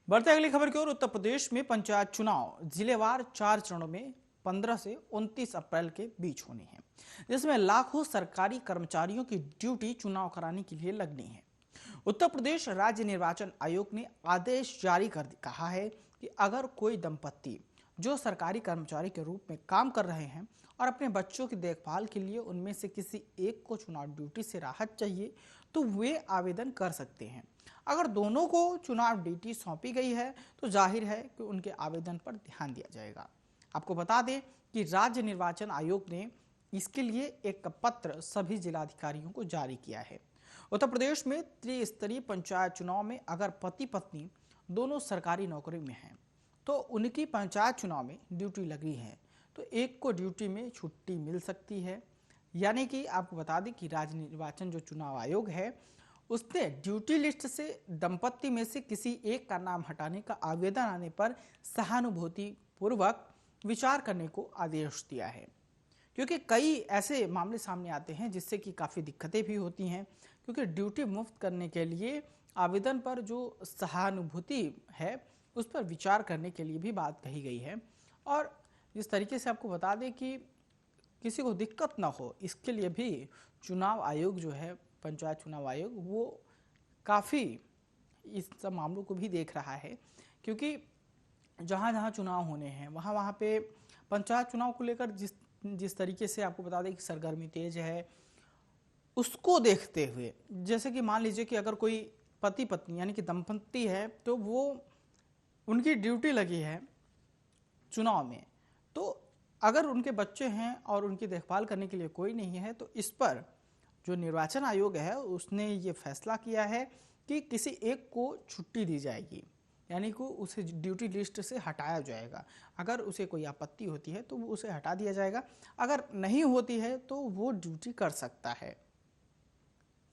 बढ़ते अगली खबर की ओर। उत्तर प्रदेश में पंचायत चुनाव जिलेवार 4 चरणों में 15 से 29 अप्रैल के बीच होने हैं, जिसमें लाखों सरकारी कर्मचारियों की ड्यूटी चुनाव कराने के लिए लगनी है। उत्तर प्रदेश राज्य निर्वाचन आयोग ने आदेश जारी कर कहा है कि अगर कोई दंपत्ति जो सरकारी कर्मचारी के रूप में काम कर रहे हैं और अपने बच्चों की देखभाल के लिए उनमें से किसी एक को चुनाव ड्यूटी से राहत चाहिए तो वे आवेदन कर सकते हैं। अगर दोनों को चुनाव ड्यूटी सौंपी गई है तो जाहिर है कि उनके आवेदन पर ध्यान दिया जाएगा। आपको बता दें कि राज्य निर्वाचन आयोग ने इसके लिए एक पत्र सभी जिलाधिकारियों को जारी किया है। उत्तर प्रदेश में त्रिस्तरीय पंचायत चुनाव में अगर पति पत्नी दोनों सरकारी नौकरी में हैं तो उनकी पंचायत चुनाव में ड्यूटी लगी है तो एक को ड्यूटी में छुट्टी मिल सकती है। यानी कि आपको बता दें कि राज्य निर्वाचन जो चुनाव आयोग है उसने ड्यूटी लिस्ट से दंपत्ति में से किसी एक का नाम हटाने का आवेदन आने पर सहानुभूति पूर्वक विचार करने को आदेश दिया है, क्योंकि कई ऐसे मामले सामने आते हैं जिससे कि काफ़ी दिक्कतें भी होती हैं, क्योंकि ड्यूटी मुफ्त करने के लिए आवेदन पर जो सहानुभूति है उस पर विचार करने के लिए भी बात कही गई है। और जिस तरीके से आपको बता दें कि किसी को दिक्कत ना हो इसके लिए भी चुनाव आयोग जो है, पंचायत चुनाव आयोग, वो काफ़ी इस सब मामलों को भी देख रहा है, क्योंकि जहाँ जहाँ चुनाव होने हैं वहाँ वहाँ पे पंचायत चुनाव को लेकर जिस जिस तरीके से आपको बता दें कि सरगर्मी तेज है, उसको देखते हुए जैसे कि मान लीजिए कि अगर कोई पति पत्नी यानी कि दंपत्ति है तो वो उनकी ड्यूटी लगी है चुनाव में, तो अगर उनके बच्चे हैं और उनकी देखभाल करने के लिए कोई नहीं है तो इस पर जो निर्वाचन आयोग है उसने ये फैसला किया है कि किसी एक को छुट्टी दी जाएगी, यानी कि उसे ड्यूटी लिस्ट से हटाया जाएगा। अगर उसे कोई आपत्ति होती है तो वो उसे हटा दिया जाएगा, अगर नहीं होती है तो वो ड्यूटी कर सकता है।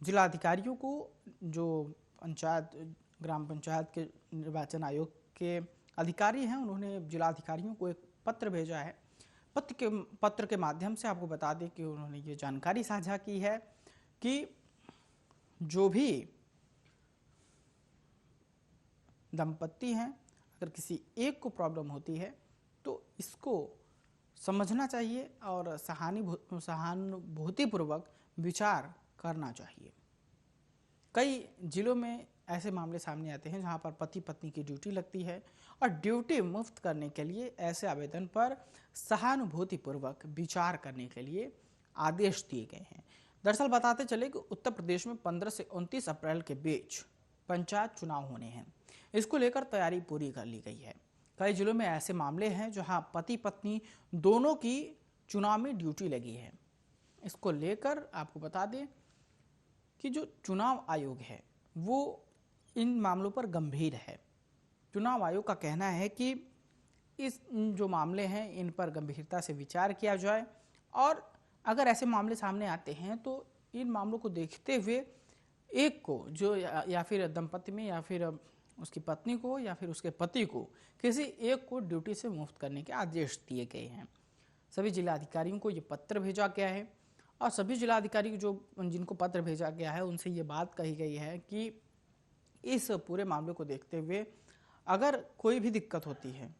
जिलाधिकारियों को जो पंचायत ग्राम पंचायत के निर्वाचन आयोग के अधिकारी हैं उन्होंने जिलाधिकारियों को एक पत्र भेजा है। पत्र के माध्यम से आपको बता दें कि उन्होंने ये जानकारी साझा की है कि जो भी दंपत्ति हैं अगर किसी एक को प्रॉब्लम होती है तो इसको समझना चाहिए और सहानुभूतिपूर्वक विचार करना चाहिए। कई जिलों में ऐसे मामले सामने आते हैं जहां पर पति पत्नी की ड्यूटी लगती है और ड्यूटी मुफ्त करने के लिए ऐसे आवेदन पर सहानुभूतिपूर्वक विचार करने के लिए आदेश दिए गए हैं। दरअसल बताते चले कि उत्तर प्रदेश में 15 से 29 अप्रैल के बीच पंचायत चुनाव होने हैं। इसको लेकर तैयारी पूरी कर ली गई है। कई जिलों में ऐसे मामले हैं जहां पति पत्नी दोनों की चुनाव में ड्यूटी लगी है। इसको लेकर आपको बता दें कि जो चुनाव आयोग है वो इन मामलों पर गंभीर है। चुनाव आयोग का कहना है कि इस जो मामले हैं इन पर गंभीरता से विचार किया जाए और अगर ऐसे मामले सामने आते हैं तो इन मामलों को देखते हुए एक को जो या फिर दंपत्ति में या फिर उसकी पत्नी को या फिर उसके पति को किसी एक को ड्यूटी से मुक्त करने के आदेश दिए गए हैं। सभी जिलाधिकारियों को ये पत्र भेजा गया है और सभी जिलाधिकारी जो जिनको पत्र भेजा गया है उनसे ये बात कही गई है कि इस पूरे मामले को देखते हुए अगर कोई भी दिक्कत होती है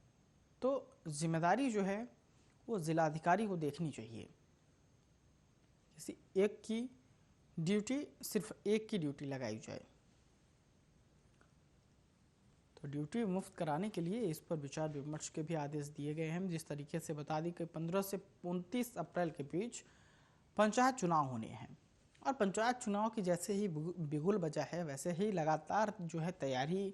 तो जिम्मेदारी जो है वो जिलाधिकारी को देखनी चाहिए। किसी एक की ड्यूटी, सिर्फ एक की ड्यूटी लगाई जाए। तो ड्यूटी मुफ्त कराने के लिए इस पर विचार विमर्श के भी आदेश दिए गए हैं। जिस तरीके से बता दी कि 15 से 29 अप्रैल के बीच पंचायत चुनाव होने हैं और पंचायत चुनाव की जैसे ही बिगुल बजा है वैसे ही लगातार जो है तैयारी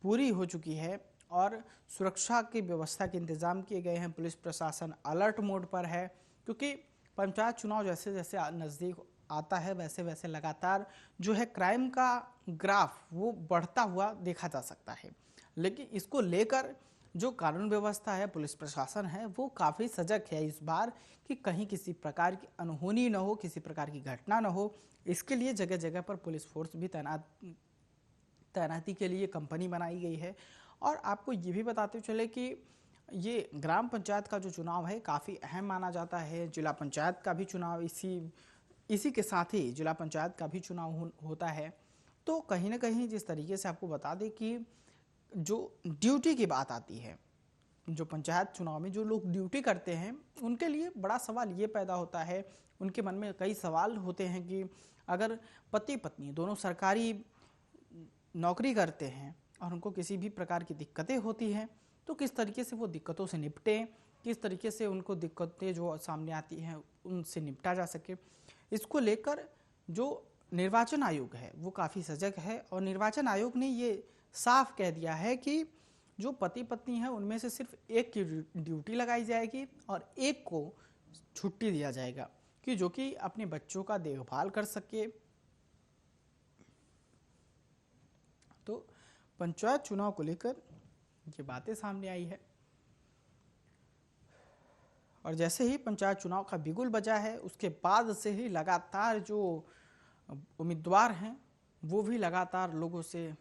पूरी हो चुकी है और सुरक्षा की व्यवस्था के इंतजाम किए गए हैं। पुलिस प्रशासन अलर्ट मोड पर है, क्योंकि पंचायत चुनाव जैसे जैसे नज़दीक आता है वैसे वैसे लगातार जो है क्राइम का ग्राफ वो बढ़ता हुआ देखा जा सकता है। लेकिन इसको लेकर जो कानून व्यवस्था है, पुलिस प्रशासन है, वो काफ़ी सजग है इस बार कि कहीं किसी प्रकार की अनहोनी न हो, किसी प्रकार की घटना न हो। इसके लिए जगह जगह पर पुलिस फोर्स भी तैनाती के लिए कंपनी बनाई गई है। और आपको ये भी बताते चले कि ये ग्राम पंचायत का जो चुनाव है काफ़ी अहम माना जाता है। जिला पंचायत का भी चुनाव इसी के साथ ही जिला पंचायत का भी चुनाव होता है। तो कहीं ना कहीं जिस तरीके से आपको बता दें कि जो ड्यूटी की बात आती है, जो पंचायत चुनाव में जो लोग ड्यूटी करते हैं उनके लिए बड़ा सवाल ये पैदा होता है, उनके मन में कई सवाल होते हैं कि अगर पति पत्नी दोनों सरकारी नौकरी करते हैं और उनको किसी भी प्रकार की दिक्कतें होती हैं तो किस तरीके से वो दिक्कतों से निपटें, किस तरीके से उनको दिक्कतें जो सामने आती हैं उनसे निपटा जा सके। इसको लेकर जो निर्वाचन आयोग है वो काफ़ी सजग है और निर्वाचन आयोग ने ये साफ कह दिया है कि जो पति पत्नी है उनमें से सिर्फ एक की ड्यूटी लगाई जाएगी और एक को छुट्टी दिया जाएगा कि जो कि अपने बच्चों का देखभाल कर सके। तो पंचायत चुनाव को लेकर ये बातें सामने आई है और जैसे ही पंचायत चुनाव का बिगुल बजा है उसके बाद से ही लगातार जो उम्मीदवार हैं वो भी लगातार लोगों से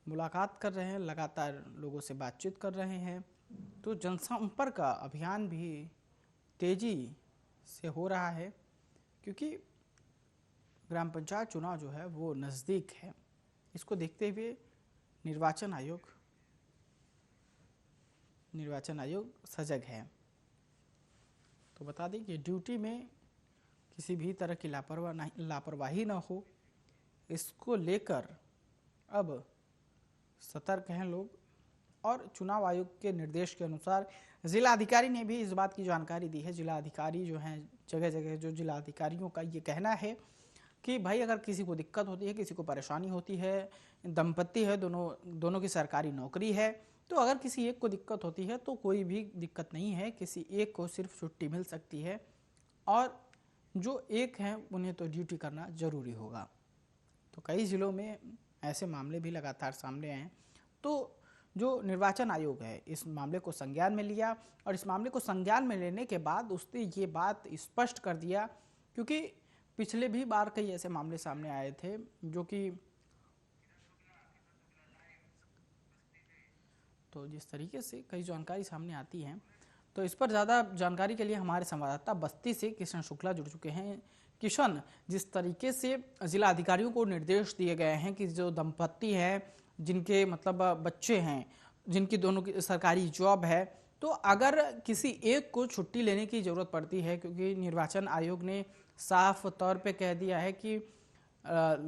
मुलाकात कर रहे हैं, लगातार लोगों से बातचीत कर रहे हैं। तो जनसंपर्क का अभियान भी तेजी से हो रहा है क्योंकि ग्राम पंचायत चुनाव जो है वो नज़दीक है। इसको देखते हुए निर्वाचन आयोग सजग है। तो बता दें कि ड्यूटी में किसी भी तरह की लापरवाही न हो, इसको लेकर अब सतर्क हैं लोग। और चुनाव आयोग के निर्देश के अनुसार जिला अधिकारी ने भी इस बात की जानकारी दी है। जिला अधिकारी जो हैं जगह जगह जो जिला अधिकारियों का ये कहना है कि भाई अगर किसी को दिक्कत होती है, किसी को परेशानी होती है, दंपत्ति है, दोनों की सरकारी नौकरी है, तो अगर किसी एक को दिक्कत होती है तो कोई भी दिक्कत नहीं है, किसी एक को सिर्फ छुट्टी मिल सकती है और जो एक हैं उन्हें तो ड्यूटी करना ज़रूरी होगा। तो कई ज़िलों में ऐसे मामले भी लगातार सामने आए। तो जो निर्वाचन आयोग है इस मामले को संज्ञान में लिया और इस मामले को संज्ञान में लेने के बाद उसने ये बात स्पष्ट कर दिया, क्योंकि पिछले भी बार कई ऐसे मामले सामने आए थे जो कि तो जिस तरीके से कई जानकारी सामने आती है तो इस पर ज़्यादा जानकारी के लिए हमारे संवाददाता बस्ती से किशन शुक्ला जुड़ चुके हैं। किशन, जिस तरीके से जिला अधिकारियों को निर्देश दिए गए हैं कि जो दंपत्ति है, जिनके मतलब बच्चे हैं, जिनकी दोनों की सरकारी जॉब है, तो अगर किसी एक को छुट्टी लेने की ज़रूरत पड़ती है, क्योंकि निर्वाचन आयोग ने साफ तौर पे कह दिया है कि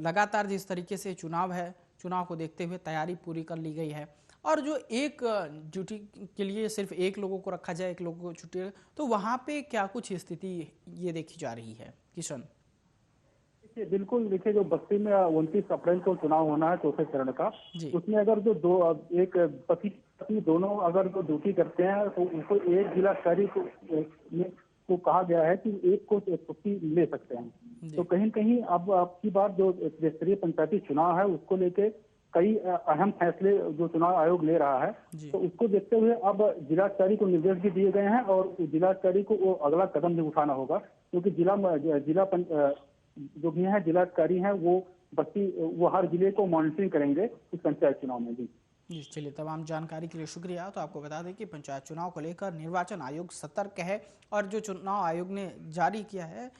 लगातार जिस तरीके से चुनाव है, चुनाव को देखते हुए तैयारी पूरी कर ली गई है और जो एक ड्यूटी के लिए सिर्फ एक लोगों को रखा जाए, एक लोगों को छुट्टी, तो वहाँ पे क्या कुछ स्थिति ये देखी जा रही है किशन? देखिए बिल्कुल, देखिए जो बस्ती में 29 अप्रैल को चुनाव होना है चौथे चरण का, उसमें अगर जो एक पति पत्नी दोनों अगर जो ड्यूटी करते हैं तो उनको एक जिलाधिकारी को कहा गया है कि एक को छुट्टी ले सकते हैं। तो कहीं कहीं अब आपकी बात जो त्रिस्तरीय पंचायती चुनाव है उसको लेके कई अहम फैसले जो चुनाव आयोग ले रहा है, तो उसको देखते हुए अब जिलाधिकारी को निर्देश भी दिए गए हैं और जिलाधिकारी को वो अगला कदम भी उठाना होगा, क्योंकि जो भी है जिलाधिकारी हैं वो हर जिले को मॉनिटरिंग करेंगे इस पंचायत चुनाव में भी। जी चलिए, तमाम जानकारी के लिए शुक्रिया। तो आपको बता दें कि पंचायत चुनाव को लेकर निर्वाचन आयोग सतर्क है और जो चुनाव आयोग ने जारी किया है